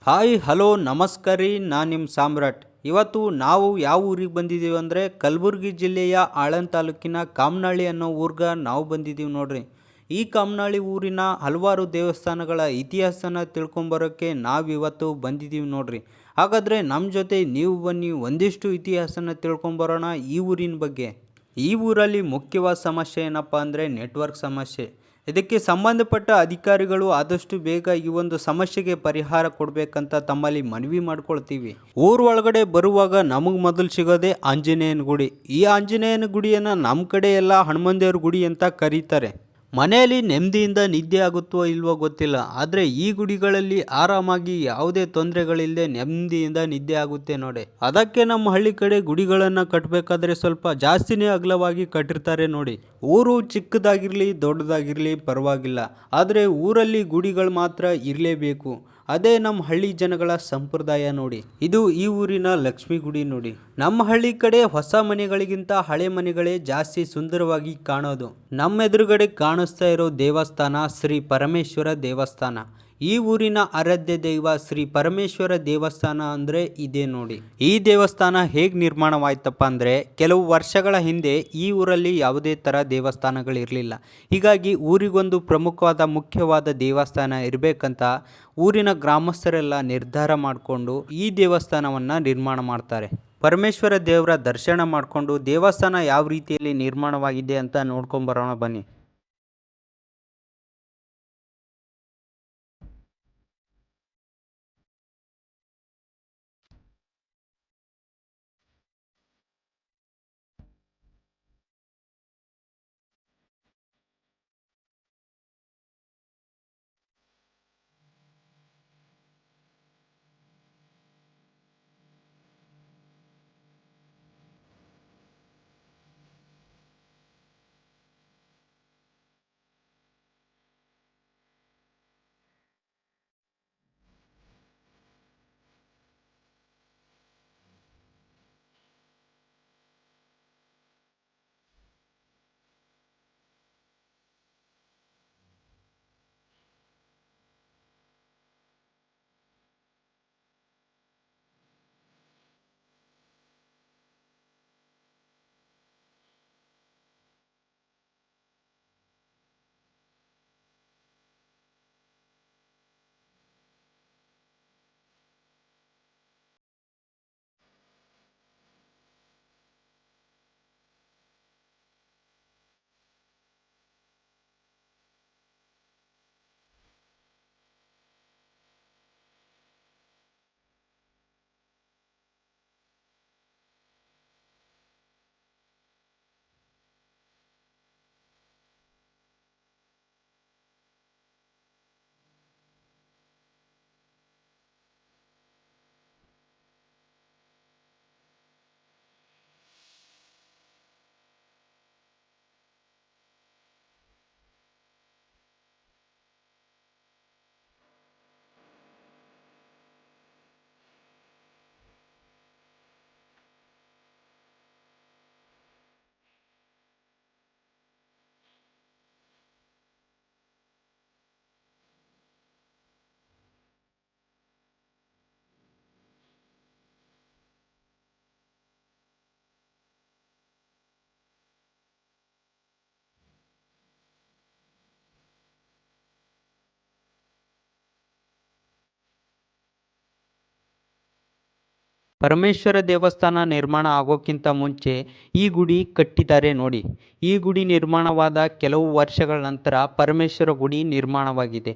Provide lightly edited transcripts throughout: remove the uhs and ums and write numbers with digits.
Hi hello ನಮಸ್ಕಾರ ರೀ, ನಾನು ನಿಮ್ಮ ಸಾಮ್ರಾಟ್. ಇವತ್ತು ನಾವು ಯಾವ ಊರಿಗೆ ಬಂದಿದ್ದೀವಿ ಅಂದರೆ ಕಲಬುರಗಿ ಜಿಲ್ಲೆಯ ಆಳಂದ ತಾಲೂಕಿನ ಕಾಮನಹಳ್ಳಿ ಅನ್ನೋ ಊರಿಗೆ ನಾವು ಬಂದಿದ್ದೀವಿ ನೋಡ್ರಿ. ಈ ಕಾಮನಹಳ್ಳಿ ಊರಿನ ಹಲವಾರು ದೇವಸ್ಥಾನಗಳ ಇತಿಹಾಸನ ತಿಳ್ಕೊಂಬರೋಕ್ಕೆ ನಾವಿವತ್ತು ಬಂದಿದ್ದೀವಿ ನೋಡ್ರಿ. ಹಾಗಾದರೆ ನಮ್ಮ ಜೊತೆ ನೀವು ಬನ್ನಿ, ಒಂದಿಷ್ಟು ಇತಿಹಾಸನ ತಿಳ್ಕೊಂಬರೋಣ ಈ ಊರಿನ ಬಗ್ಗೆ. ಈ ಊರಲ್ಲಿ ಮುಖ್ಯವಾದ ಸಮಸ್ಯೆ ಏನಪ್ಪ ಅಂದರೆ ನೆಟ್ವರ್ಕ್ ಸಮಸ್ಯೆ. ಇದಕ್ಕೆ ಸಂಬಂಧಪಟ್ಟ ಅಧಿಕಾರಿಗಳು ಆದಷ್ಟು ಬೇಗ ಈ ಒಂದು ಸಮಸ್ಯೆಗೆ ಪರಿಹಾರ ಕೊಡಬೇಕಂತ ತಮ್ಮಲ್ಲಿ ಮನವಿ ಮಾಡ್ಕೊಳ್ತೀವಿ. ಊರ ಒಳಗಡೆ ಬರುವಾಗ ನಮಗೆ ಮೊದಲು ಸಿಗೋದೇ ಆಂಜನೇಯನ ಗುಡಿ. ಈ ಆಂಜನೇಯನ ಗುಡಿಯನ್ನು ನಮ್ಮ ಕಡೆ ಎಲ್ಲ ಹನುಮಂದೇವ್ರ ಗುಡಿ ಅಂತ ಕರೀತಾರೆ. ಮನೆಯಲ್ಲಿ ನೆಮ್ಮದಿಯಿಂದ ನಿದ್ದೆ ಆಗುತ್ತೋ ಇಲ್ವೋ ಗೊತ್ತಿಲ್ಲ, ಆದರೆ ಈ ಗುಡಿಗಳಲ್ಲಿ ಆರಾಮಾಗಿ ಯಾವುದೇ ತೊಂದರೆಗಳಿಲ್ಲದೆ ನೆಮ್ಮದಿಯಿಂದ ನಿದ್ದೆ ಆಗುತ್ತೆ ನೋಡಿ. ಅದಕ್ಕೆ ನಮ್ಮ ಹಳ್ಳಿ ಕಡೆ ಗುಡಿಗಳನ್ನು ಕಟ್ಟಬೇಕಾದ್ರೆ ಸ್ವಲ್ಪ ಜಾಸ್ತಿನೇ ಅಗಲವಾಗಿ ಕಟ್ಟಿರ್ತಾರೆ ನೋಡಿ. ಊರು ಚಿಕ್ಕದಾಗಿರಲಿ ದೊಡ್ಡದಾಗಿರಲಿ ಪರವಾಗಿಲ್ಲ, ಆದರೆ ಊರಲ್ಲಿ ಗುಡಿಗಳು ಮಾತ್ರ ಇರಲೇಬೇಕು. ಅದೇ ನಮ್ಮ ಹಳ್ಳಿ ಜನಗಳ ಸಂಪ್ರದಾಯ ನೋಡಿ. ಇದು ಈ ಊರಿನ ಲಕ್ಷ್ಮೀ ಗುಡಿ ನೋಡಿ. ನಮ್ಮ ಹಳ್ಳಿ ಕಡೆ ಹೊಸ ಮನೆಗಳಿಗಿಂತ ಹಳೆ ಮನೆಗಳೇ ಜಾಸ್ತಿ ಸುಂದರವಾಗಿ ಕಾಣೋದು. ನಮ್ಮ ಎದುರುಗಡೆ ಕಾಣಿಸ್ತಾ ಇರೋ ದೇವಸ್ಥಾನ ಶ್ರೀ ಪರಮೇಶ್ವರ ದೇವಸ್ಥಾನ. ಈ ಊರಿನ ಆರಾಧ್ಯ ದೈವ ಶ್ರೀ ಪರಮೇಶ್ವರ ದೇವಸ್ಥಾನ ಅಂದರೆ ಇದೇ ನೋಡಿ. ಈ ದೇವಸ್ಥಾನ ಹೇಗೆ ನಿರ್ಮಾಣವಾಯ್ತಪ್ಪ ಅಂದರೆ, ಕೆಲವು ವರ್ಷಗಳ ಹಿಂದೆ ಈ ಊರಲ್ಲಿ ಯಾವುದೇ ಥರ ದೇವಸ್ಥಾನಗಳಿರಲಿಲ್ಲ. ಹೀಗಾಗಿ ಊರಿಗೊಂದು ಪ್ರಮುಖವಾದ ಮುಖ್ಯವಾದ ದೇವಸ್ಥಾನ ಇರಬೇಕಂತ ಊರಿನ ಗ್ರಾಮಸ್ಥರೆಲ್ಲ ನಿರ್ಧಾರ ಮಾಡಿಕೊಂಡು ಈ ದೇವಸ್ಥಾನವನ್ನು ನಿರ್ಮಾಣ ಮಾಡ್ತಾರೆ. ಪರಮೇಶ್ವರ ದೇವರ ದರ್ಶನ ಮಾಡಿಕೊಂಡು ದೇವಸ್ಥಾನ ಯಾವ ರೀತಿಯಲ್ಲಿ ನಿರ್ಮಾಣವಾಗಿದೆ ಅಂತ ನೋಡ್ಕೊಂಬರೋಣ ಬನ್ನಿ. ಪರಮೇಶ್ವರ ದೇವಸ್ಥಾನ ನಿರ್ಮಾಣ ಆಗೋಕ್ಕಿಂತ ಮುಂಚೆ ಈ ಗುಡಿ ಕಟ್ಟಿದ್ದಾರೆ ನೋಡಿ. ಈ ಗುಡಿ ನಿರ್ಮಾಣವಾದ ಕೆಲವು ವರ್ಷಗಳ ನಂತರ ಪರಮೇಶ್ವರ ಗುಡಿ ನಿರ್ಮಾಣವಾಗಿದೆ.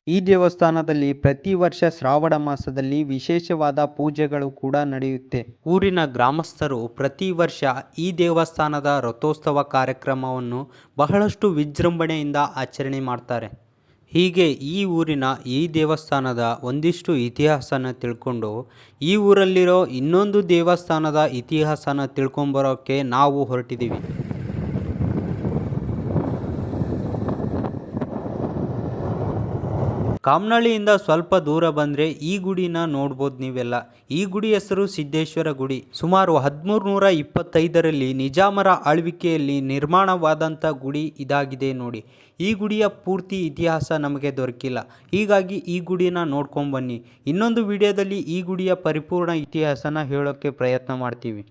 ಈ ದೇವಸ್ಥಾನದಲ್ಲಿ ಪ್ರತಿ ವರ್ಷ ಶ್ರಾವಣ ಮಾಸದಲ್ಲಿ ವಿಶೇಷವಾದ ಪೂಜೆಗಳು ಕೂಡ ನಡೆಯುತ್ತೆ. ಊರಿನ ಗ್ರಾಮಸ್ಥರು ಪ್ರತಿ ವರ್ಷ ಈ ದೇವಸ್ಥಾನದ ರಥೋತ್ಸವ ಕಾರ್ಯಕ್ರಮವನ್ನು ಬಹಳಷ್ಟು ವಿಜೃಂಭಣೆಯಿಂದ ಆಚರಣೆ ಮಾಡ್ತಾರೆ. ಹೀಗೆ ಈ ಊರಿನ ಈ ದೇವಸ್ಥಾನದ ಒಂದಿಷ್ಟು ಇತಿಹಾಸನ ತಿಳ್ಕೊಂಡು ಈ ಊರಲ್ಲಿರೋ ಇನ್ನೊಂದು ದೇವಸ್ಥಾನದ ಇತಿಹಾಸನ ತಿಳ್ಕೊಂಬರೋಕ್ಕೆ ನಾವು ಹೊರಟಿದ್ದೀವಿ. ಕಾಮನಹಳ್ಳಿಯಿಂದ ಸ್ವಲ್ಪ ದೂರ ಬಂದರೆ ಈ ಗುಡಿನ ನೋಡ್ಬೋದು ನೀವೆಲ್ಲ. ಈ ಗುಡಿ ಹೆಸರು ಸಿದ್ದೇಶ್ವರ ಗುಡಿ. ಸುಮಾರು 1325ರಲ್ಲಿ ನಿಜಾಮರ ಆಳ್ವಿಕೆಯಲ್ಲಿ ನಿರ್ಮಾಣವಾದಂಥ ಗುಡಿ ಇದಾಗಿದೆ ನೋಡಿ. ಈ ಗುಡಿಯ ಪೂರ್ತಿ ಇತಿಹಾಸ ನಮಗೆ ದೊರಕಿಲ್ಲ, ಹೀಗಾಗಿ ಈ ಗುಡಿನ ನೋಡ್ಕೊಂಬನ್ನಿ. ಇನ್ನೊಂದು ವಿಡಿಯೋದಲ್ಲಿ ಈ ಗುಡಿಯ ಪರಿಪೂರ್ಣ ಇತಿಹಾಸನ ಹೇಳೋಕ್ಕೆ ಪ್ರಯತ್ನ ಮಾಡ್ತೀವಿ.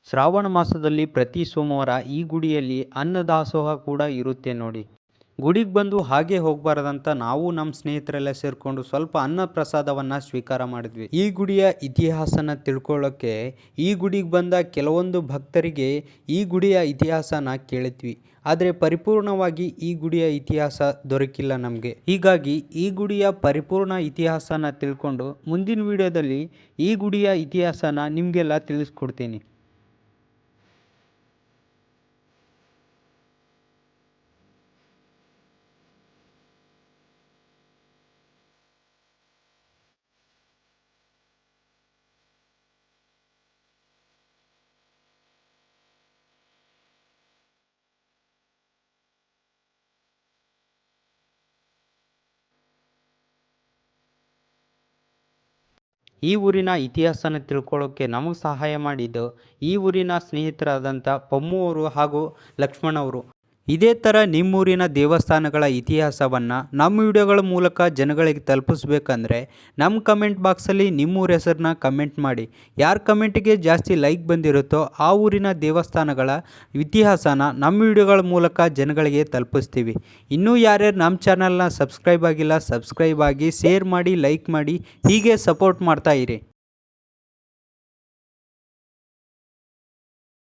ಶ್ರಾವಣ ಮಾಸದಲ್ಲಿ ಪ್ರತಿ ಸೋಮವಾರ ಈ ಗುಡಿಯಲ್ಲಿ ಅನ್ನದಾಸೋಹ ಕೂಡ ಇರುತ್ತೆ ನೋಡಿ. ಗುಡಿಗೆ ಬಂದು ಹಾಗೆ ಹೋಗಬಾರ್ದಂತ ನಾವು ನಮ್ಮ ಸ್ನೇಹಿತರೆಲ್ಲ ಸೇರಿಕೊಂಡು ಸ್ವಲ್ಪ ಅನ್ನ ಪ್ರಸಾದವನ್ನು ಸ್ವೀಕಾರ ಮಾಡಿದ್ವಿ. ಈ ಗುಡಿಯ ಇತಿಹಾಸನ ತಿಳ್ಕೊಳ್ಳೋಕ್ಕೆ ಈ ಗುಡಿಗೆ ಬಂದ ಕೆಲವೊಂದು ಭಕ್ತರಿಗೆ ಈ ಗುಡಿಯ ಇತಿಹಾಸನ ಕೇಳಿದ್ವಿ, ಆದರೆ ಪರಿಪೂರ್ಣವಾಗಿ ಈ ಗುಡಿಯ ಇತಿಹಾಸ ದೊರಕಿಲ್ಲ ನಮಗೆ. ಹೀಗಾಗಿ ಈ ಗುಡಿಯ ಪರಿಪೂರ್ಣ ಇತಿಹಾಸನ ತಿಳ್ಕೊಂಡು ಮುಂದಿನ ವಿಡಿಯೋದಲ್ಲಿ ಈ ಗುಡಿಯ ಇತಿಹಾಸನ ನಿಮಗೆಲ್ಲ ತಿಳಿಸ್ಕೊಡ್ತೀನಿ. ಈ ಊರಿನ ಇತಿಹಾಸನ ತಿಳ್ಕೊಳ್ಳೋಕ್ಕೆ ನಮಗೆ ಸಹಾಯ ಮಾಡಿದ್ದು ಈ ಊರಿನ ಸ್ನೇಹಿತರಾದಂಥ ಪಮ್ಮು ಅವರು ಹಾಗೂ ಲಕ್ಷ್ಮಣ ಅವರು. ಇದೇ ಥರ ನಿಮ್ಮೂರಿನ ದೇವಸ್ಥಾನಗಳ ಇತಿಹಾಸವನ್ನು ನಮ್ಮ ವಿಡಿಯೋಗಳ ಮೂಲಕ ಜನಗಳಿಗೆ ತಲುಪಿಸ್ಬೇಕಂದ್ರೆ ನಮ್ಮ ಕಮೆಂಟ್ ಬಾಕ್ಸಲ್ಲಿ ನಿಮ್ಮೂರ ಹೆಸರನ್ನ ಕಮೆಂಟ್ ಮಾಡಿ. ಯಾರ ಕಮೆಂಟಿಗೆ ಜಾಸ್ತಿ ಲೈಕ್ ಬಂದಿರುತ್ತೋ ಆ ಊರಿನ ದೇವಸ್ಥಾನಗಳ ಇತಿಹಾಸನ ನಮ್ಮ ವಿಡಿಯೋಗಳ ಮೂಲಕ ಜನಗಳಿಗೆ ತಲುಪಿಸ್ತೀವಿ. ಇನ್ನೂ ಯಾರ್ಯಾರು ನಮ್ಮ ಚಾನಲ್ನ ಸಬ್ಸ್ಕ್ರೈಬ್ ಆಗಿಲ್ಲ, ಸಬ್ಸ್ಕ್ರೈಬ್ ಆಗಿ, ಶೇರ್ ಮಾಡಿ, ಲೈಕ್ ಮಾಡಿ, ಹೀಗೆ ಸಪೋರ್ಟ್ ಮಾಡ್ತಾ ಇರಿ.